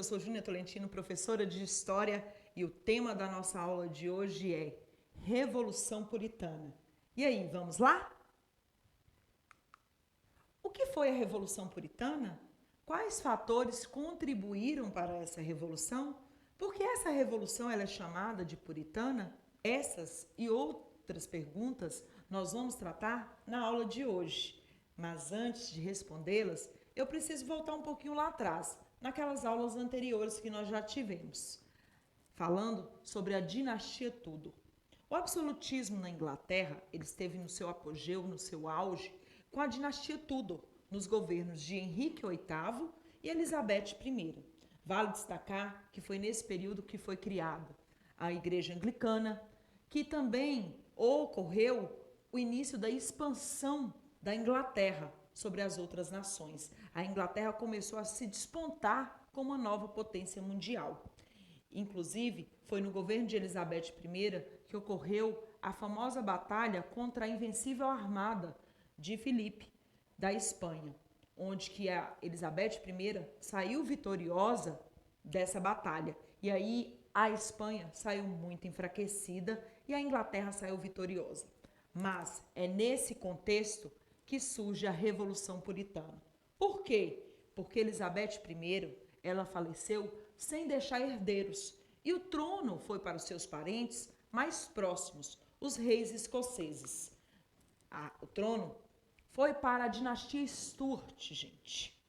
eu sou Júnia Tolentino, professora de História, e o tema da nossa aula de hoje é Revolução Puritana. E aí, vamos lá? O que foi a Revolução Puritana? Quais fatores contribuíram para essa revolução? Por que essa revolução ela é chamada de puritana? Essas e outras perguntas nós vamos tratar na aula de hoje. Mas antes de respondê-las, eu preciso voltar um pouquinho lá atrás, naquelas aulas anteriores que nós já tivemos, falando sobre a dinastia Tudor. O absolutismo na Inglaterra, ele esteve no seu apogeu, no seu auge, com a dinastia Tudor, nos governos de Henrique VIII e Elizabeth I. Vale destacar que foi nesse período que foi criada a Igreja Anglicana, que também ocorreu o início da expansão da Inglaterra sobre as outras nações. A Inglaterra começou a se despontar como uma nova potência mundial. Inclusive, foi no governo de Elizabeth I que ocorreu a famosa batalha contra a invencível armada de Filipe, da Espanha, onde que a Elizabeth I saiu vitoriosa dessa batalha. E aí a Espanha saiu muito enfraquecida e a Inglaterra saiu vitoriosa. Mas é nesse contexto que surge a Revolução Puritana. Por quê? Porque Elizabeth I, ela faleceu sem deixar herdeiros, e o trono foi para os seus parentes mais próximos, os reis escoceses. O trono foi para a dinastia Stuart, gente.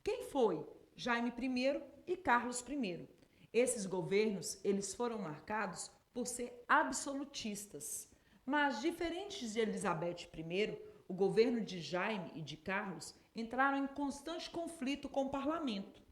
Quem foi? Jaime I e Carlos I. Esses governos, eles foram marcados por ser absolutistas. Mas, diferentes de Elizabeth I, o governo de Jaime e de Carlos entraram em constante conflito com o parlamento.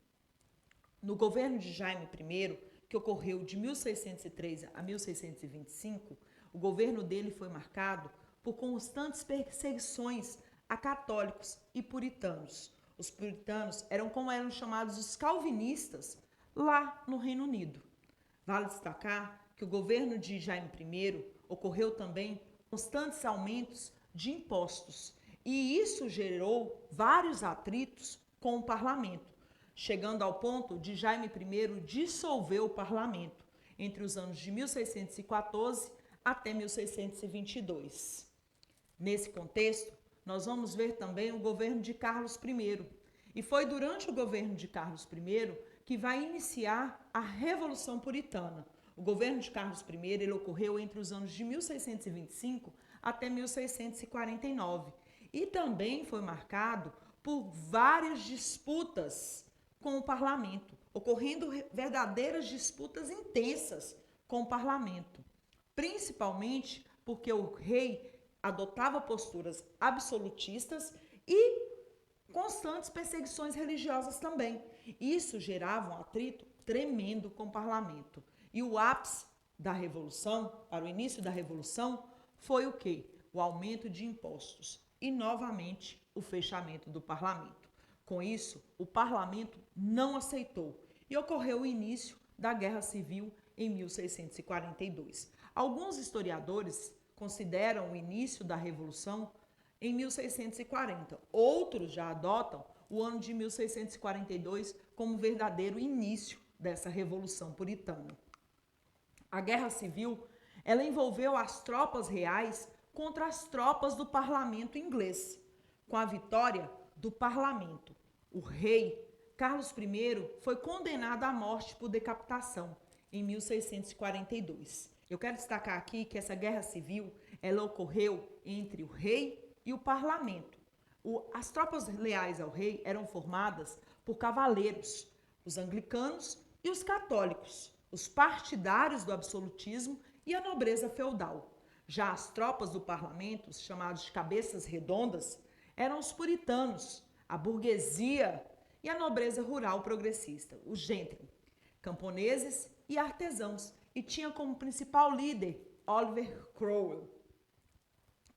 No governo de Jaime I, que ocorreu de 1603 a 1625, o governo dele foi marcado por constantes perseguições a católicos e puritanos. Os puritanos como eram chamados os calvinistas lá no Reino Unido. Vale destacar que o governo de Jaime I ocorreu também constantes aumentos de impostos, e isso gerou vários atritos com o parlamento, chegando ao ponto de Jaime I dissolver o parlamento entre os anos de 1614 até 1622. Nesse contexto, nós vamos ver também o governo de Carlos I. E foi durante o governo de Carlos I que vai iniciar a Revolução Puritana. O governo de Carlos I ele ocorreu entre os anos de 1625 até 1649 e também foi marcado por várias disputas com o parlamento, ocorrendo verdadeiras disputas intensas com o parlamento, principalmente porque o rei adotava posturas absolutistas e constantes perseguições religiosas também. Isso gerava um atrito tremendo com o parlamento. E o ápice da Revolução, para o início da Revolução, foi o quê? O aumento de impostos e, novamente, o fechamento do parlamento. Com isso, o parlamento não aceitou e ocorreu o início da Guerra Civil em 1642. Alguns historiadores consideram o início da Revolução em 1640. Outros já adotam o ano de 1642 como verdadeiro início dessa Revolução Puritana. A Guerra Civil, ela envolveu as tropas reais contra as tropas do parlamento inglês. Com a vitória do parlamento, o rei Carlos I foi condenado à morte por decapitação em 1642. Eu quero destacar aqui que essa guerra civil, ela ocorreu entre o rei e o parlamento. As tropas leais ao rei eram formadas por cavaleiros, os anglicanos e os católicos, os partidários do absolutismo e a nobreza feudal. Já as tropas do parlamento, chamados de cabeças redondas, eram os puritanos, a burguesia e a nobreza rural progressista, os gentry, camponeses e artesãos, e tinha como principal líder Oliver Cromwell.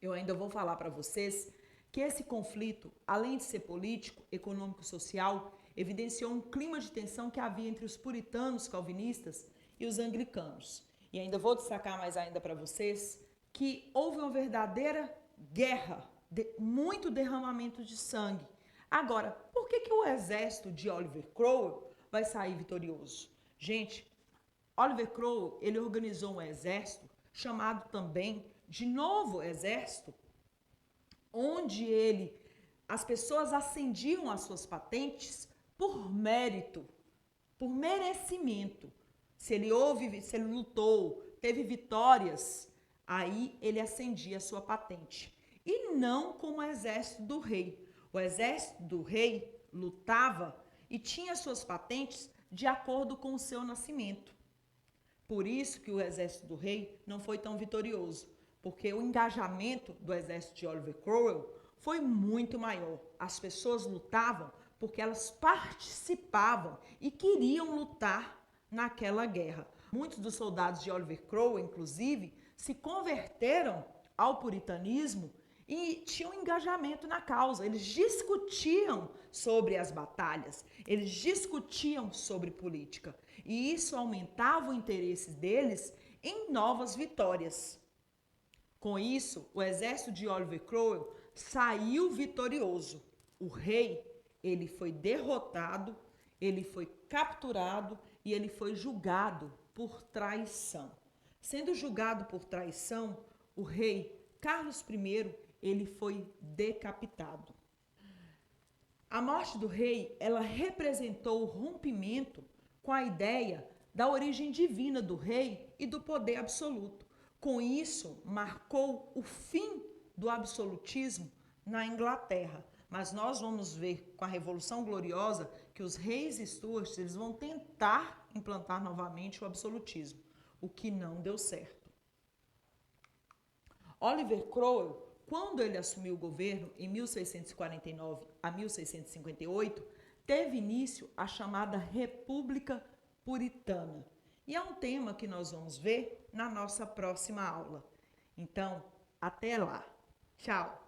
Eu ainda vou falar para vocês que esse conflito, além de ser político, econômico e social, evidenciou um clima de tensão que havia entre os puritanos calvinistas e os anglicanos. E ainda vou destacar mais ainda para vocês que houve uma verdadeira guerra, muito derramamento de sangue. Agora, por que o exército de Oliver Cromwell vai sair vitorioso. Gente, Oliver Cromwell, ele organizou um exército chamado também de Novo Exército, onde as pessoas ascendiam as suas patentes por mérito, por merecimento. Se ele lutou, teve vitórias, aí ele ascendia a sua patente. E não como o exército do rei. O exército do rei lutava e tinha suas patentes de acordo com o seu nascimento. Por isso que o exército do rei não foi tão vitorioso, porque o engajamento do exército de Oliver Cromwell foi muito maior. As pessoas lutavam porque elas participavam e queriam lutar naquela guerra. Muitos dos soldados de Oliver Cromwell, inclusive, se converteram ao puritanismo e tinham engajamento na causa. Eles discutiam sobre as batalhas, eles discutiam sobre política. E isso aumentava o interesse deles em novas vitórias. Com isso, o exército de Oliver Cromwell saiu vitorioso. O rei, ele foi derrotado, ele foi capturado e ele foi julgado por traição. Sendo julgado por traição, o rei Carlos I, ele foi decapitado. A morte do rei, ela representou o rompimento com a ideia da origem divina do rei e do poder absoluto. Com isso, marcou o fim do absolutismo na Inglaterra. Mas nós vamos ver com a Revolução Gloriosa que os reis Stuart, eles vão tentar implantar novamente o absolutismo, o que não deu certo. Oliver Cromwell, quando ele assumiu o governo em 1649 a 1658, teve início a chamada República Puritana. E é um tema que nós vamos ver na nossa próxima aula. Então, até lá. Tchau!